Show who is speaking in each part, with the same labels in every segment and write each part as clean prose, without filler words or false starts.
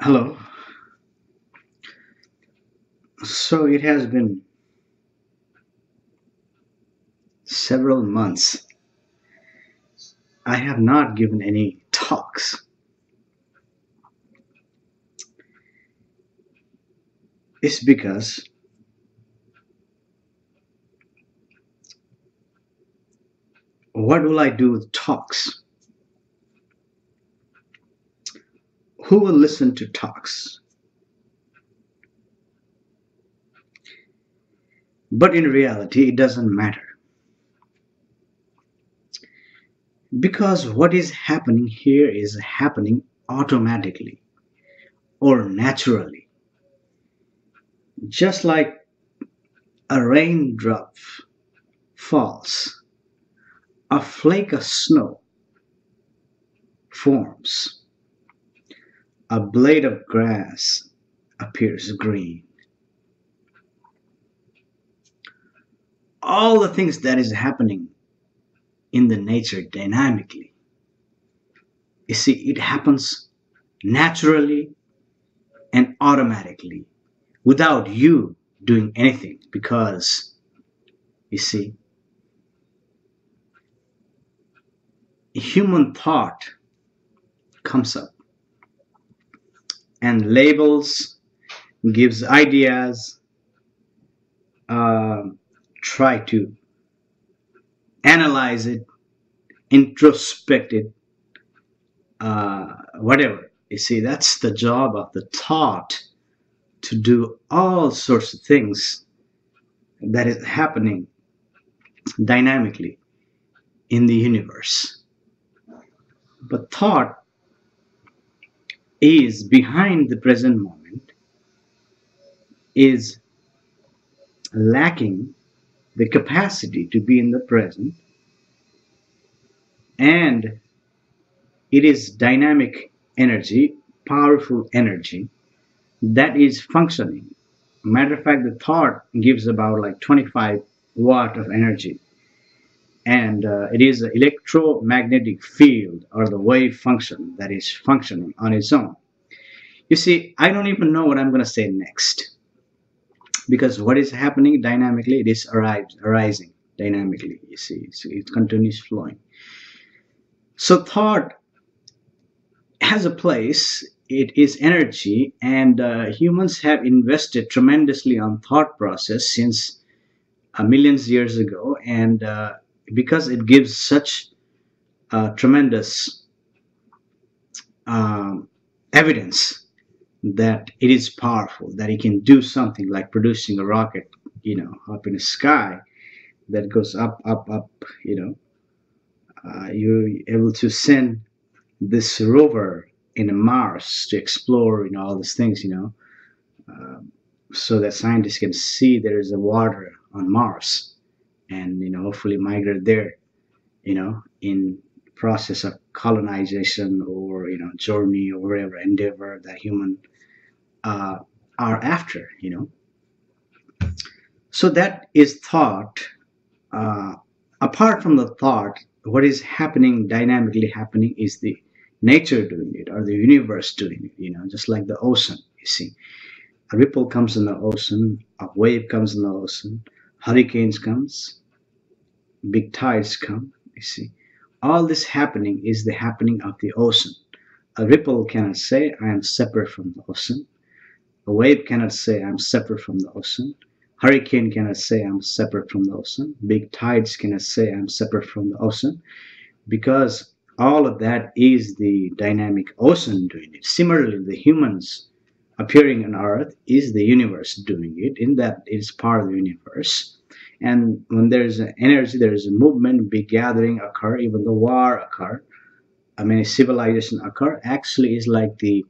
Speaker 1: Hello. So it has been several months. I have not given any talks. It's because what will I do with talks? Who will listen to talks? But in reality, it doesn't matter because what is happening here is happening automatically or naturally, just like a raindrop falls, a flake of snow forms, a blade of grass appears green. All the things that is happening in the nature dynamically, you see, it happens naturally and automatically without you doing anything because, you see, human thought comes up and labels, gives ideas, uh, try to analyze it, introspect it, whatever. You see, that's the job of the thought, to do all sorts of things that is happening dynamically in the universe. But thought is behind the present moment, is lacking the capacity to be in the present, and it is dynamic energy, powerful energy that is functioning. Matter of fact, the thought gives about like 25 watt of energy, and it is an electromagnetic field or the wave function that is functioning on its own. You see, I don't even know what I'm going to say next because what is happening dynamically, it is arising dynamically. You see, so it continues flowing. So thought has a place. It is energy, and humans have invested tremendously on thought process since millions years ago, and because it gives such tremendous um, evidence that it is powerful, that it can do something like producing a rocket, up in the sky that goes up, up, up. You're able to send this rover in Mars to explore, all these things, so that scientists can see there is a water on Mars, and hopefully migrate there, in process of colonization or journey or whatever endeavor that human uh, are after. So that is thought. uh, Apart from the thought, what is happening dynamically happening is the nature doing it or the universe doing it, just like the ocean. You see, a ripple comes in the ocean, a wave comes in the ocean, hurricanes comes, big tides come. You see, all this happening is the happening of the ocean. A ripple cannot say I am separate from the ocean. A wave cannot say I'm separate from the ocean. Hurricane cannot say I'm separate from the ocean. Big tides cannot say I'm separate from the ocean, because all of that is the dynamic ocean doing it. Similarly, the humans appearing on earth is the universe doing it, in that it is part of the universe. And when there's an energy, there is a movement, big gathering occur, even the war occur, I mean civilization occur, actually is like the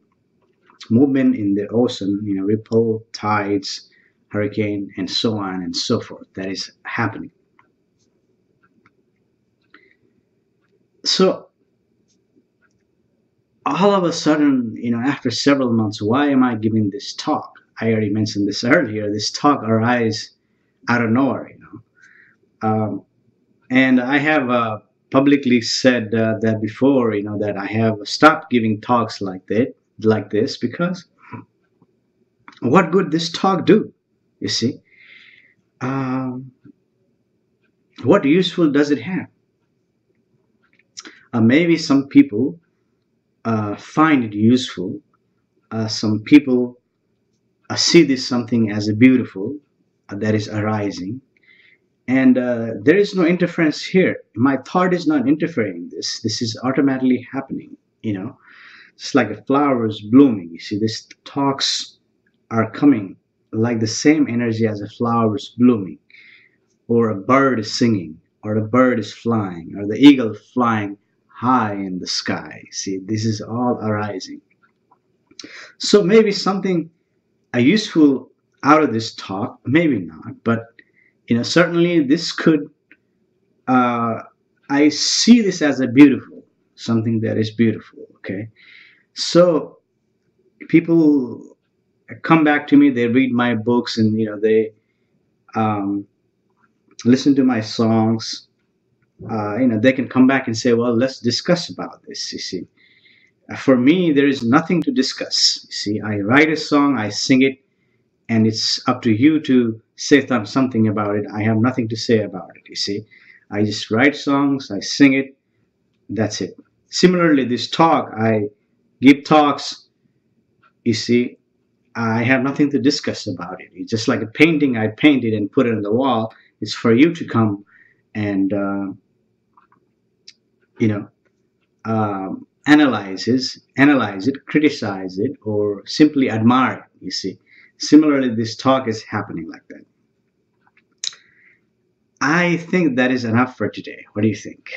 Speaker 1: movement in the ocean, ripple, tides, hurricane, and so on and so forth, that is happening. So all of a sudden, after several months, why am I giving this talk? I already mentioned this earlier. This talk arises out of nowhere, and I have publicly said that before, that I have stopped giving talks like that like this, because what good this talk do? You see, um, what useful does it have? Maybe some people find it useful. Some people see this something as a beautiful that is arising, and there is no interference here. My thought is not interfering. This is automatically happening. You know, it's like a flower is blooming. You see, these talks are coming like the same energy as a flower is blooming, or a bird is singing, or a bird is flying, or the eagle flying high in the sky. See, this is all arising. So maybe something useful out of this talk, maybe not, but certainly this could. Uh, I see this as a beautiful, something that is beautiful. Okay, so people come back to me, they read my books, and they um, listen to my songs. They can come back and say, well, let's discuss about this. You see, for me there is nothing to discuss. You see, I write a song, I sing it, and it's up to you to say something about it. I have nothing to say about it. You see, I just write songs, I sing it, that's it. Similarly, this talk, I give talks. You see, I have nothing to discuss about it. It's just like a painting. I paint it and put it on the wall. It's for you to come and you know analyze it, criticize it, or simply admire it. You see, similarly, this talk is happening like that. I think that is enough for today. What do you think?